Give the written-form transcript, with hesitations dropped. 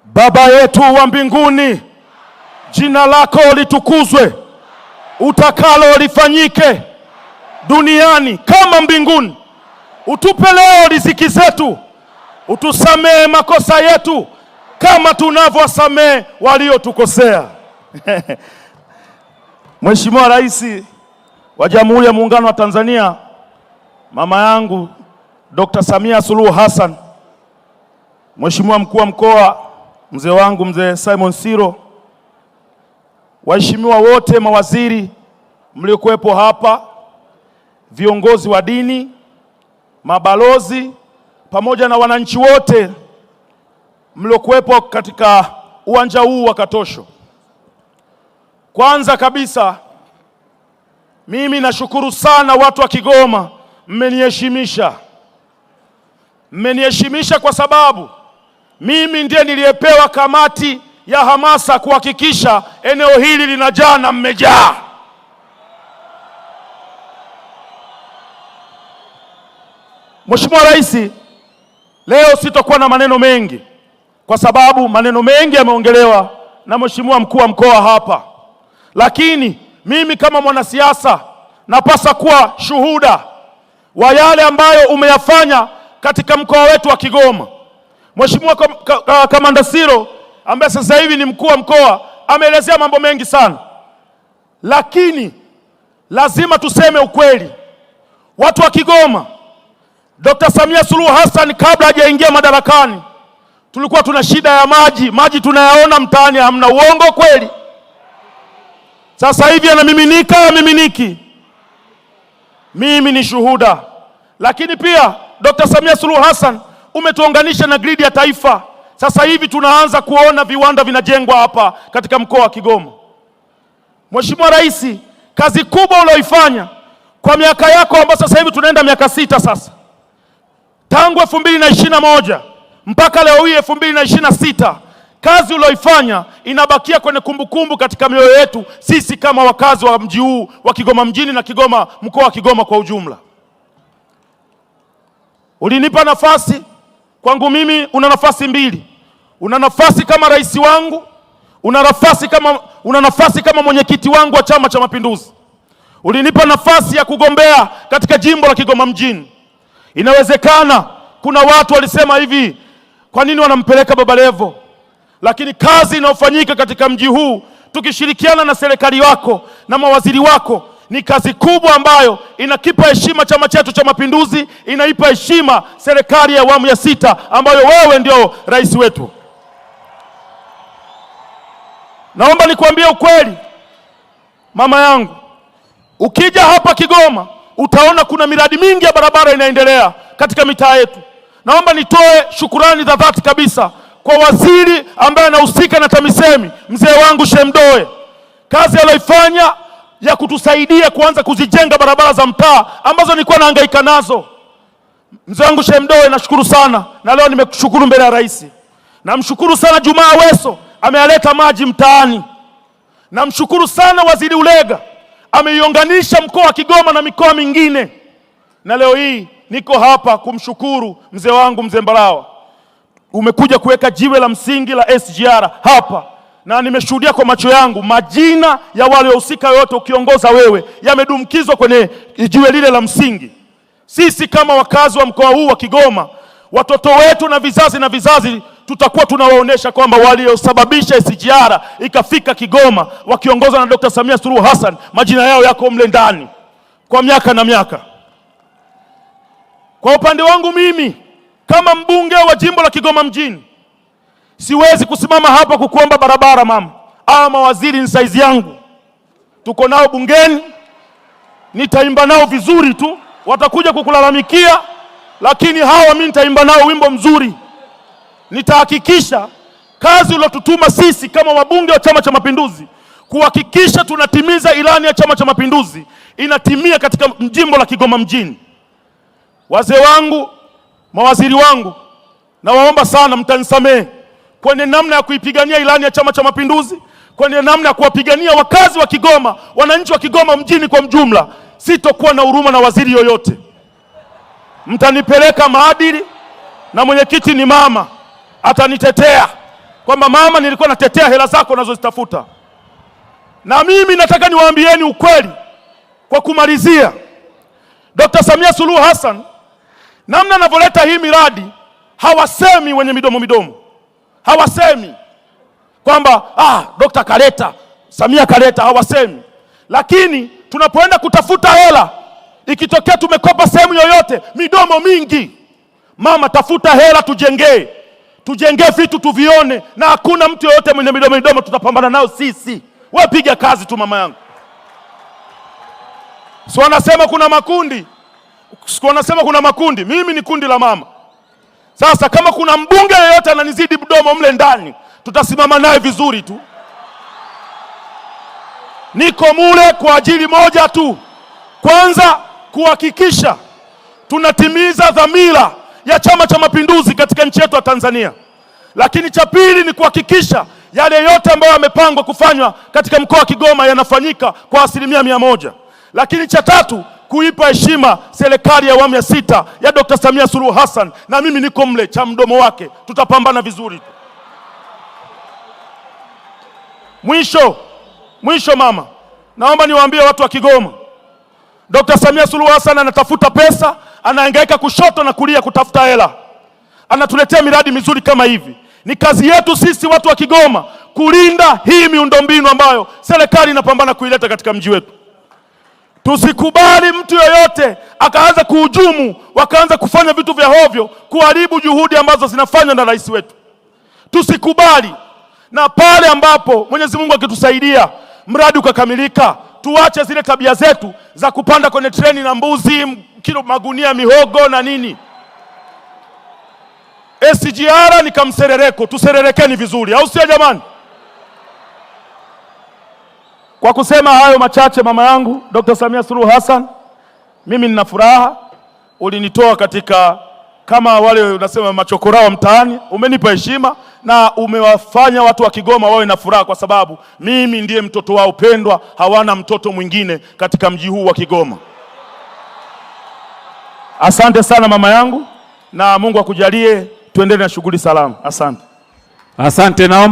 Baba yetu wa mbinguni, jina lako litukuzwe, utakalo lifanyike duniani kama mbinguni. Utupe leo riziki zetu, utusamee makosa yetu kama tunavyowasamee waliotukosea. Mheshimiwa Rais wa Jamhuri ya Muungano wa Tanzania, mama yangu Dr. Samia Suluhu Hassan, Mheshimiwa Mkuu wa Mkoa mzee wangu mzee Simon Siro, waheshimiwa wote, mawaziri mliokuwepo hapa, viongozi wa dini, mabalozi pamoja na wananchi wote mliokuwepo katika uwanja huu wa Katosho. Kwanza kabisa mimi nashukuru sana watu wa Kigoma, mmeniheshimisha. Mmeniheshimisha kwa sababu mimi ndiye niliyepewa kamati ya hamasa kuhakikisha eneo hili linajaa na mmejaa. Mheshimiwa Rais, leo sitakuwa na maneno mengi kwa sababu maneno mengi yameongelewa na Mheshimiwa Mkuu wa Mkoa hapa. Lakini mimi kama mwanasiasa napasa kuwa shuhuda wa yale ambayo umeyafanya katika mkoa wetu wa Kigoma. Mheshimiwa Kamanda Siro ambaye sasa hivi ni mkuu wa mkoa ameelezea mambo mengi sana, lakini lazima tuseme ukweli. Watu wa Kigoma, Dr. Samia Suluhu Hassan kabla hajaingia madarakani tulikuwa tuna shida ya maji. Maji tunayaona mtaani, hamna. Uongo kweli? Sasa hivi yanamiminika, yamiminiki. Mimi ni shuhuda. Lakini pia Dr. Samia Suluhu Hassan umetuunganisha na gridi ya taifa. Sasa hivi tunaanza kuona viwanda vinajengwa hapa katika mkoa wa Kigoma. Mheshimiwa Rais, kazi kubwa ulioifanya kwa miaka yako ambayo sasa hivi tunaenda miaka 6 sasa, tangu 2021 mpaka leo hii 2026, kazi ulioifanya inabakia kwenye kumbukumbu katika mioyo yetu sisi kama wakazi wa mji huu wa Kigoma mjini na Kigoma, mkoa wa Kigoma kwa ujumla. Ulinipa nafasi, kwangu mimi una nafasi mbili. Una nafasi kama rais wangu, una nafasi kama mwenyekiti wangu wa Chama cha Mapinduzi. Ulinipa nafasi ya kugombea katika jimbo la Kigoma mjini. Inawezekana kuna watu walisema hivi, kwa nini wanampeleka Baba Levo? Lakini kazi inayofanyika katika mji huu tukishirikiana na serikali wako na mawaziri wako ni kazi kubwa ambayo inakipa heshima chama chetu cha Mapinduzi, inaipa heshima serikali ya awamu ya 6 ambayo wewe ndio rais wetu. Naomba nikwambie ukweli, mama yangu, ukija hapa Kigoma utaona kuna miradi mingi ya barabara inaendelea katika mitaa yetu. Naomba nitoe shukurani za dhati kabisa kwa waziri ambaye anahusika na TAMISEMI, mzee wangu Shemdoe. Kazi aliyoifanya ya kutusaidia kuanza kuzijenga barabara za mtaa ambazo nilikuwa nahangaika nazo. Mzee wangu Shemdoe, nashukuru sana, na leo nimekushukuru mbele ya rais. Namshukuru sana Jumaa Weso, amealeta maji mtaani. Namshukuru sana Waziri Ulega, ameiunganisha mkoa wa Kigoma na mikoa mingine. Na leo hii niko hapa kumshukuru mzee wangu mzee Mbarawa. Umekuja kuweka jiwe la msingi la SGR hapa, na nimeshuhudia kwa macho yangu majina ya wale wahusika wote ukiongoza wewe yamedumkizwa kwenye jiwe lile la msingi. Sisi kama wakazi wa mkoa huu wa Kigoma, watoto wetu na vizazi tutakuwa tunawaonesha kwamba waliosababisha SGR ikafika Kigoma wakiongozwa na Dr. Samia Suluhu Hassan majina yao yako mle ndani kwa miaka na miaka. Kwa upande wangu mimi kama mbunge wa jimbo la Kigoma mjini, siwezi kusimama hapa kukuomba barabara mama. Mawaziri ni saizi yangu, tuko nao bungeni, nitaimba nao vizuri tu, watakuja kukulalamikia, lakini hawa mimi nitaimba nao wimbo mzuri. Nitahakikisha kazi uliyotutuma sisi kama wabunge wa Chama cha Mapinduzi kuhakikisha tunatimiza ilani ya Chama cha Mapinduzi inatimia katika jimbo la Kigoma mjini. Wazee wangu, mawaziri wangu, nawaomba sana mtanisamehe kwenye namna ya kuipigania ilani ya Chama cha Mapinduzi, kwenye namna ya kuwapigania wakazi wa Kigoma, wananchi wa Kigoma mjini kwa mjumla. Sitokuwa na huruma na waziri yoyote. Mtanipeleka maadili, na mwenyekiti ni mama, atanitetea. kwamba mama, nilikuwa natetea hela zako unazozitafuta. Na mimi nataka niwaambieni ukweli kwa kumalizia. Dr. Samia Suluhu Hassan namna anavyoleta hii miradi, hawasemi wenye midomo midomo. Hawasemi kwamba Dr. kaleta, Samia kaleta, hawasemi. Lakini tunapoenda kutafuta hela, ikitokea tumekopa sehemu yoyote, midomo mingi. Mama, tafuta hela tujengee vitu tuvione, na hakuna mtu yoyote mwenye midomo midomo, tutapambana nao sisi. Wewe piga kazi tu mama yangu. Si wanasema kuna makundi, mimi ni kundi la mama. Sasa kama kuna mbunge yeyote ananizidi mdomo mle ndani, tutasimama naye vizuri tu. Niko mule kwa ajili moja tu. Kwanza, kuhakikisha tunatimiza dhamira ya Chama cha Mapinduzi katika nchi yetu ya Tanzania. Lakini cha pili ni kuhakikisha yale yote ambayo yamepangwa kufanywa katika mkoa wa Kigoma yanafanyika kwa 100%. Lakini cha tatu, kuipa heshima serikali ya awamu ya 6 ya Dr. Samia Suluhu Hassan, na mimi niko mle cha mdomo wake, tutapambana vizuri. Mwisho mama, naomba niwaambie watu wa Kigoma, Dr. Samia Suluhu Hassan anatafuta pesa, anahangaika kushoto na kulia kutafuta hela. Anatuletea miradi mizuri kama hivi. Ni kazi yetu sisi watu wa Kigoma kulinda hii miundombinu ambayo serikali inapambana kuileta katika mji wetu. Tusikubali mtu yoyote akaanza kuhujumu, wakaanza kufanya vitu vya hovyo, kuharibu juhudi ambazo zinafanywa na rais wetu. Tusikubali. Na pale ambapo Mwenyezi Mungu akitusaidia mradi ukakamilika, tuache zile tabia zetu za kupanda kwenye treni na mbuzi, kilo magunia mihogo na nini. SGR ni kamserereko, tusererekeni vizuri, au sio jamani? Kwa kusema hayo machache, mama yangu Dr. Samia Suluhu Hassan, mimi nina furaha. Ulinitoa katika kama wale unasema machokora wa mtaani, umenipa heshima na umewafanya watu wa Kigoma wawe na furaha, kwa sababu mimi ndiye mtoto wao pendwa, hawana mtoto mwingine katika mji huu wa Kigoma. Asante sana mama yangu, na Mungu akujalie tuendelee na shughuli salama. Asante. Naomba